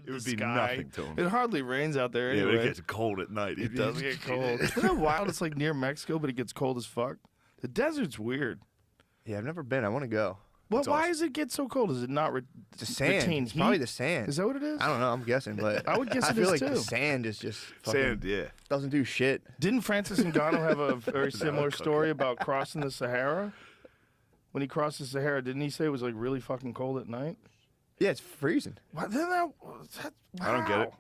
It would be sky. nothing to him. It hardly rains out there anyway. Yeah, it gets cold at night. It does get cold. Isn't it wild? It's like near Mexico, but it gets cold as fuck. The desert's weird. Yeah, I've never been. I want to go. Well, It's why awesome. does it get so cold? Does it not The sand. retain It's heat? probably the sand. Is that what it is? I don't know. I'm guessing, but I would guess I it feel is like too. the sand is just fucking, Sand, yeah. doesn't do shit. Didn't Francis Ngannou have a very similar cook story about crossing the Sahara? When he crossed the Sahara, didn't he say it was like really fucking cold at night? Yeah, it's freezing. Wow. I don't get it.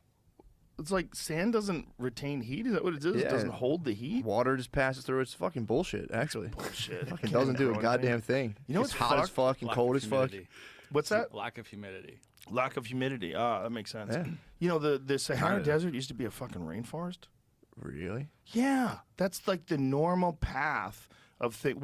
It's like sand doesn't retain heat. Is that what it is? Yeah. It doesn't hold the heat. Water just passes through. It's fucking bullshit, actually. Bullshit. Fucking doesn't do a goddamn thing. You know it's what's hot as fucked? fuck and Lack cold of as fuck. humidity. What's that? Lack of humidity. Lack of humidity. Ah, that makes sense. Yeah. You know, the Sahara Kinda. Desert used to be a fucking rainforest. Really? Yeah, that's like the normal path of things.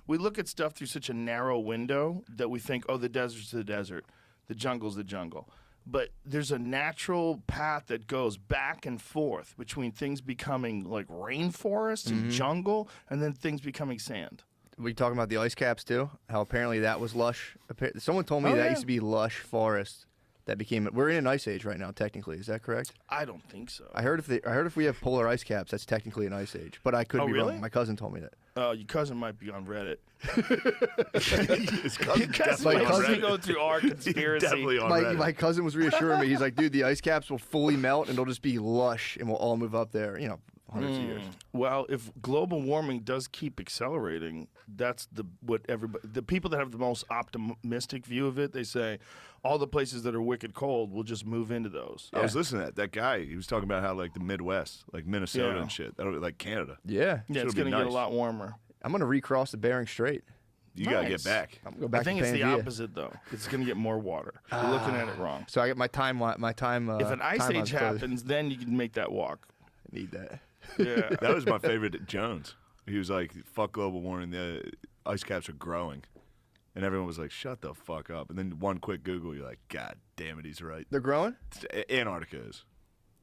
We look at stuff through such a narrow window that we think, oh, the desert's the desert, the jungle's the jungle. But there's a natural path that goes back and forth between things becoming like rainforest and jungle, and then things becoming sand. We talking about the ice caps too? How apparently that was lush. Someone told me Oh, that yeah. used to be lush forest. That became. We're in an ice age right now. Technically, is that correct? I don't think so. I heard if we have polar ice caps, that's technically an ice age. But I could Oh, be really? wrong. My cousin told me that. Your cousin might be on Reddit. His cousin My definitely on cousin- Reddit. go through our conspiracy. Definitely on My, Reddit. my cousin was reassuring me. He's like, dude, the ice caps will fully melt and it'll just be lush and we'll all move up there. You know, hundreds of years. Well, if global warming does keep accelerating, that's the people that have the most optimistic view of it. They say all the places that are wicked cold will just move into those. I was listening to that guy. He was talking about how like the Midwest, like Minnesota Yeah. and shit, that'll be like Canada. Yeah. Yeah, it's It'll going be to get a nice. lot warmer. I'm gonna recross the Bering Strait. You gotta Nice. get back. I'm gonna go back I think to it's the Pangaea. opposite, though. It's going to get more water. You're looking at it wrong. So I get my time. If an ice timeline's age closed. happens, then you can make that walk. I need that. Yeah. That was my favorite, Jones. He was like, "Fuck global warming. The ice caps are growing," and everyone was like, "Shut the fuck up." And then one quick Google, you're like, "God damn it, he's right." They're growing. Antarctica is.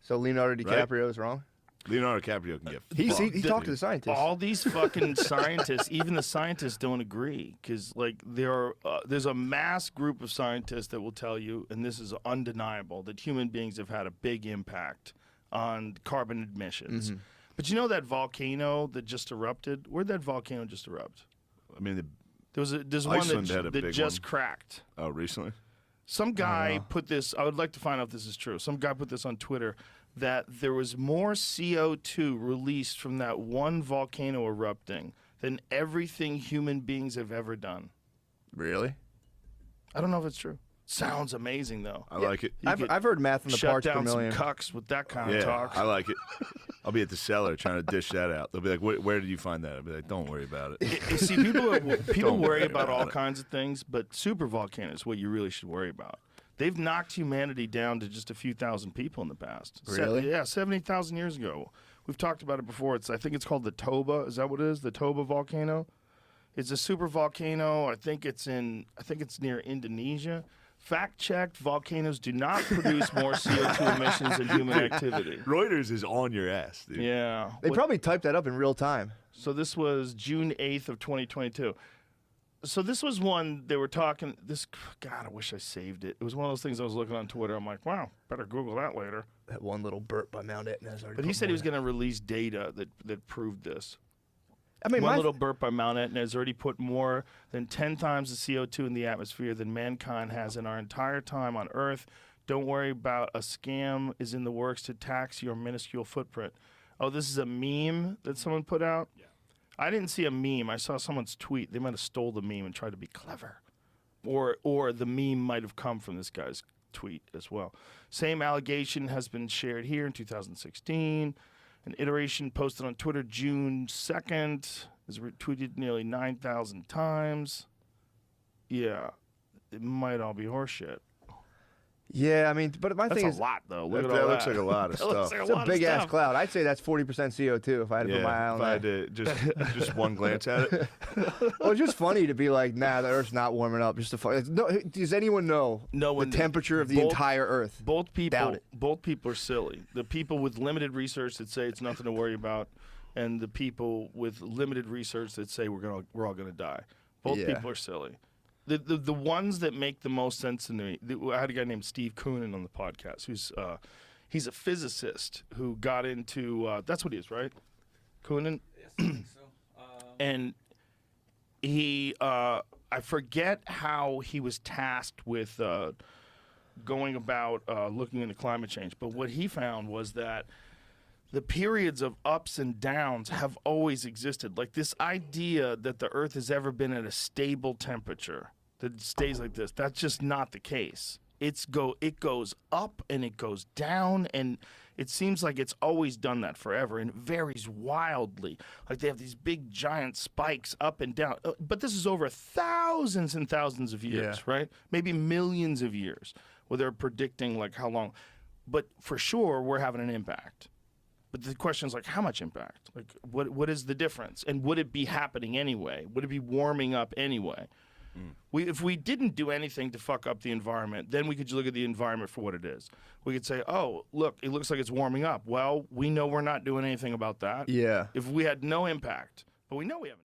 So Leonardo Right? DiCaprio is wrong. Leonardo DiCaprio can get. He fucked. talked to the scientists. All these fucking scientists, even the scientists don't agree, because like there's a mass group of scientists that will tell you, and this is undeniable, that human beings have had a big impact on carbon emissions. But you know that volcano that just erupted? Where'd that volcano just erupt? I mean, There's one Iceland had a that big just one. cracked. recently. Some guy put this, I would like to find out if this is true. Some guy put this on Twitter that there was more CO2 released from that one volcano erupting than everything human beings have ever done. Really? I don't know if it's true. Sounds amazing, though. I like it. You could I've heard math in the Shut parts per down some million. cucks with that kind Yeah, of talk. I like it. I'll be at the cellar trying to dish that out. They'll be like, where did you find that?" I'll be like, "Don't worry about it." You see, people Don't worry worry about all about it. kinds of things, but super volcanoes is what you really should worry about. They've knocked humanity down to just a few thousand people in the past. Really? Yeah, 70,000 years ago. We've talked about it before. I think it's called the Toba. Is that what it is? The Toba volcano? It's a super volcano. I think it's near Indonesia. Fact-checked, volcanoes do not produce more CO2 emissions than human activity. Reuters is on your ass, dude. Yeah. They probably typed that up in real time. So this was June 8th of 2022. So this was one they were talking. God, I wish I saved it. It was one of those things I was looking on Twitter. I'm like, wow, better Google that later. That one little burp by Mount Etna. Has already But he put said he more was going to release data that proved this. I mean, One my little burp by Mount Etna has already put more than 10 times the CO2 in the atmosphere than mankind has in our entire time on Earth. Don't worry about a scam is in the works to tax your minuscule footprint. Oh, this is a meme that someone put out? Yeah. I didn't see a meme. I saw someone's tweet. They might have stole the meme and tried to be clever. Or the meme might have come from this guy's tweet as well. Same allegation has been shared here in 2016. An iteration posted on Twitter June 2nd is retweeted nearly 9,000 times. Yeah, it might all be horseshit. Yeah, I mean, but my That's thing a is, lot, though. Look That, at all that looks that. like a lot of That looks stuff. like it's a lot of big ass stuff. cloud. I'd say that's 40% CO2 if I had to put my eye on if I that. had to just one glance at it. Well, it's just funny to be like, nah, the Earth's not warming up. Just to no, does anyone know No one- the temperature of the both- entire Earth? Both Doubt it. people are silly. The people with limited research that say it's nothing to worry about, and the people with limited research that say we're all gonna die. Both Yeah. people are silly. The ones that make the most sense to me. I had a guy named Steve Koonin on the podcast. He's a physicist who got into. That's what he is, right? Koonin. Yes, I think so. And he, I forget how he was tasked with going about looking into climate change. But what he found was that the periods of ups and downs have always existed. Like this idea that the Earth has ever been at a stable temperature, that it stays like this, that's just not the case. It goes up and it goes down, and it seems like it's always done that forever, and it varies wildly. Like they have these big giant spikes up and down. But this is over thousands and thousands of years, right? Maybe millions of years, where they're predicting like how long. But for sure, we're having an impact. But the question is like, how much impact? Like, what is the difference? And would it be happening anyway? Would it be warming up anyway? If we didn't do anything to fuck up the environment, then we could look at the environment for what it is. We could say, oh, look, it looks like it's warming up. Well, we know we're not doing anything about that. Yeah. If we had no impact, but we know we haven't.